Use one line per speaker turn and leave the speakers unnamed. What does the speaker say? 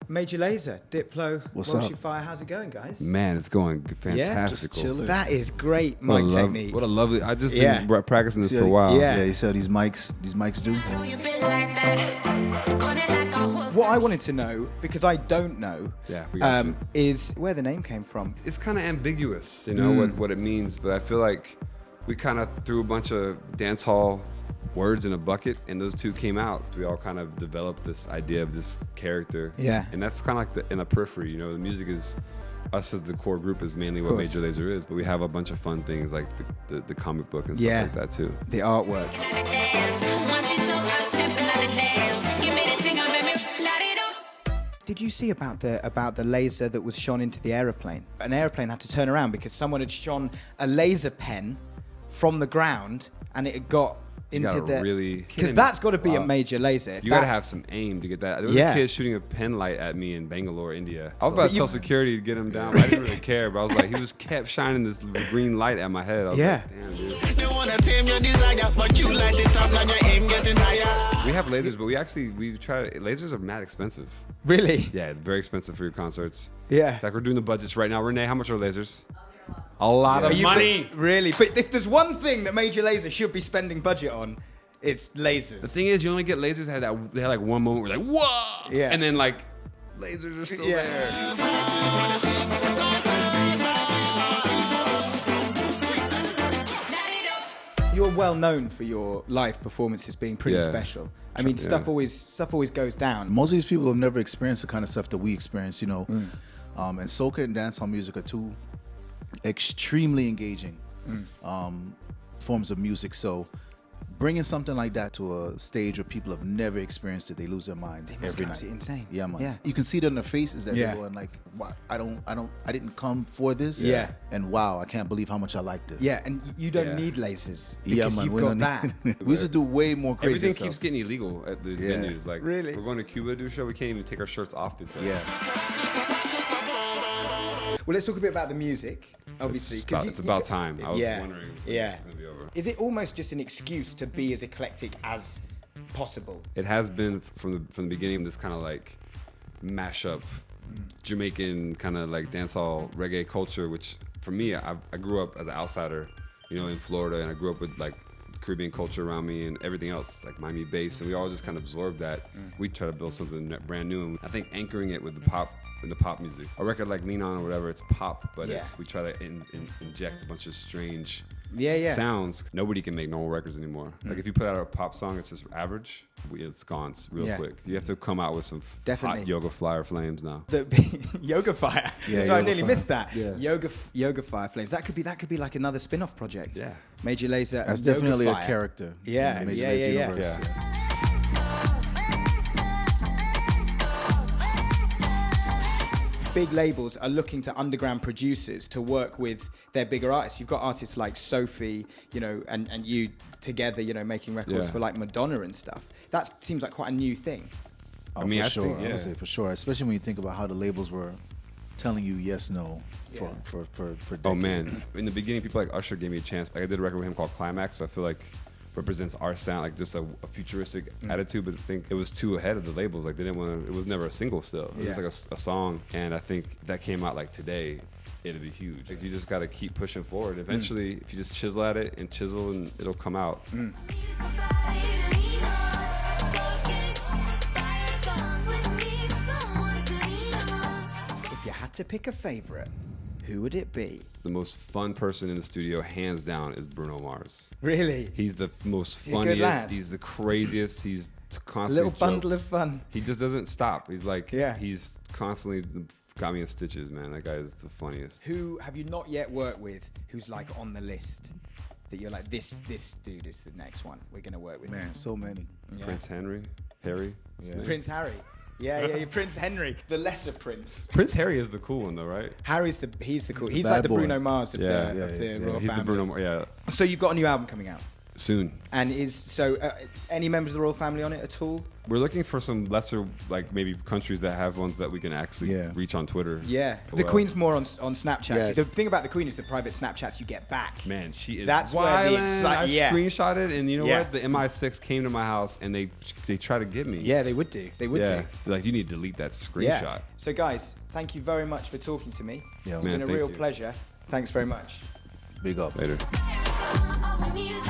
Major Lazer, Diplo,
What's
Walshy
up?
Fire. How's it going, guys?
Man, it's going fantastic.
Just chilling.
That is great
What a
mic technique.
What a lovely. I just
Yeah.
been practicing this
See
for a
how-
while.
Yeah.
Yeah, you see how these mics do?
What I wanted to know, because I don't know,
Yeah, we got you.
is where the name came from.
It's kind of ambiguous, you know, what it means. But I feel like we kind of threw a bunch of dance hall words in a bucket, and those two came out. We all kind of developed this idea of this character.
Yeah.
And that's kind of like in the periphery, you know. The music is us as the core group is mainly what
course.
Major Lazer is, but we have a bunch of fun things like the comic book and stuff
Yeah.
like that too.
The artwork. Did you see about the laser that was shone into the aeroplane? An aeroplane had to turn around because someone had shone a laser pen from the ground, and it had got into
gotta
the
really-
because that's got to be a Major Lazer.
You gotta have some aim to get that. There was
Yeah.
a kid shooting a pen light at me in Bangalore, India. I was
But
about to
you-
tell security to get him down, but I didn't really care. But I was like, he was kept shining this green light at my head. I was
Yeah.
like, damn, dude.
You wanna tame your desire, but you light it up, now your aim getting higher.
We have lasers, but we try. Lasers are mad expensive.
Really?
Yeah, very expensive for your concerts.
Yeah.
Like we're doing the budgets right now. Renee, how much are lasers? A lot of
Are you-
money.
Really? But if there's one thing that Major Lazer should be spending budget on, it's lasers.
The thing is, you only get lasers that they had like one moment where like whoa,
Yeah.
and then like lasers are still
Yeah.
there.
You're well known for your live performances being pretty
Yeah.
special. I mean,
Yeah.
stuff always goes down.
Most of these people have never experienced the kind of stuff that we experience, you know. And soca and dancehall music are two extremely engaging forms of music. So bringing something like that to a stage where people have never experienced it, they lose their minds
It must
every
be
night.
absolutely insane.
Yeah, man.
Yeah.
You can see it on their faces that
Yeah.
they're going like, "Wow, I didn't come for this."
Yeah.
And wow, I can't believe how much I like this.
Yeah, and you don't
Yeah.
need lasers
Yeah,
because
man.
you've
we
got
don't
that.
need- we used to do way more crazy
Everything
stuff.
keeps getting illegal at these
Yeah.
venues. Like,
Really?
we're going to Cuba to do a show. We can't even take our shirts off this.
Yeah.
Well, let's talk a bit about the music, obviously.
It's about time. I was
Yeah.
wondering when
Yeah.
this was gonna be over.
Is it almost just an excuse to be as eclectic as possible?
It has been from the beginning. This kind of like mashup, Jamaican kind of like dancehall reggae culture. Which for me, I grew up as an outsider, you know, in Florida, and I grew up with like Caribbean culture around me and everything else, like Miami bass, and we all just kind of absorbed that. We try to build something brand new, and I think anchoring it with the pop music. A record like Lean On or whatever, it's pop, but
Yeah.
we try to inject a bunch of strange
Yeah.
sounds. Nobody can make normal records anymore. Like if you put out a pop song, it's just average. It's gone real
Yeah.
quick. You have to come out with some
Definitely.
hot yoga flyer flames now.
The Yoga Fire.
Yeah,
so I
Yoga
nearly
Fire.
missed that.
Yeah.
Yoga Fire Flames. That could be like another spin-off project.
Yeah.
Major Lazer.
That's
and Yoga
definitely a
Fire.
character.
Yeah,
in the Major
yeah,
Lazer
yeah.
universe.
Yeah.
Big labels are looking to underground producers to work with their bigger artists. You've got artists like Sophie, you know, and you together, you know, making records
Yeah.
for like Madonna and stuff. That seems like quite a new thing.
Oh,
I mean,
for
I
sure.
think,
I
yeah.
would say for sure, especially when you think about how the labels were telling you yes, no for decades.
Oh man! In the beginning, people like Usher gave me a chance. Like I did a record with him called Climax, so I feel like represents our sound, like just a futuristic attitude. But I think it was too ahead of the labels. Like they didn't want to. It was never a single. Still, it was
Yeah.
like a song. And I think if that came out like today, it'd be huge. Like you just got to keep pushing forward. Eventually, if you just chisel at it and chisel, and it'll come out.
If you had to pick a favorite, who would it be?
The most fun person in the studio, hands down, is Bruno Mars.
Really?
He's the most
He's a good lad.
funniest. He's the craziest. He's
A
constantly
little bundle of
jokes.
fun.
He just doesn't stop. He's like,
Yeah.
he's constantly got me in stitches, man. That guy is the funniest.
Who have you not yet worked with who's like on the list that you're like, this dude is the next one we're going to work with?
Man, so many.
Yeah.
Prince Harry. What's his name?
Prince Harry. Yeah, Prince Henry, the lesser prince.
Prince Harry is the cool one, though, right?
He's the cool.
the
He's
bad
like the
boy.
Bruno Mars of
Yeah,
the
yeah,
royal
He's
family.
the Bruno. Yeah,
So you've got a new album coming out.
Soon.
And any members of the royal family on it at all?
We're looking for some lesser, like maybe countries that have ones that we can actually reach on Twitter.
Yeah, the Queen's more on Snapchat.
Yeah.
The thing about the Queen is the private Snapchats you get back.
Man, she is.
That's where the excitement.
I screenshotted, and you know
Yeah.
what? The MI6 came to my house, and they try to get me.
Yeah, they would do. They would do.
They're like, you need to delete that screenshot.
Yeah. So guys, thank you very much for talking to me.
Yeah,
It's
man,
been a
thank
real
you.
pleasure. Thanks very much.
Big up.
Later.
All we need is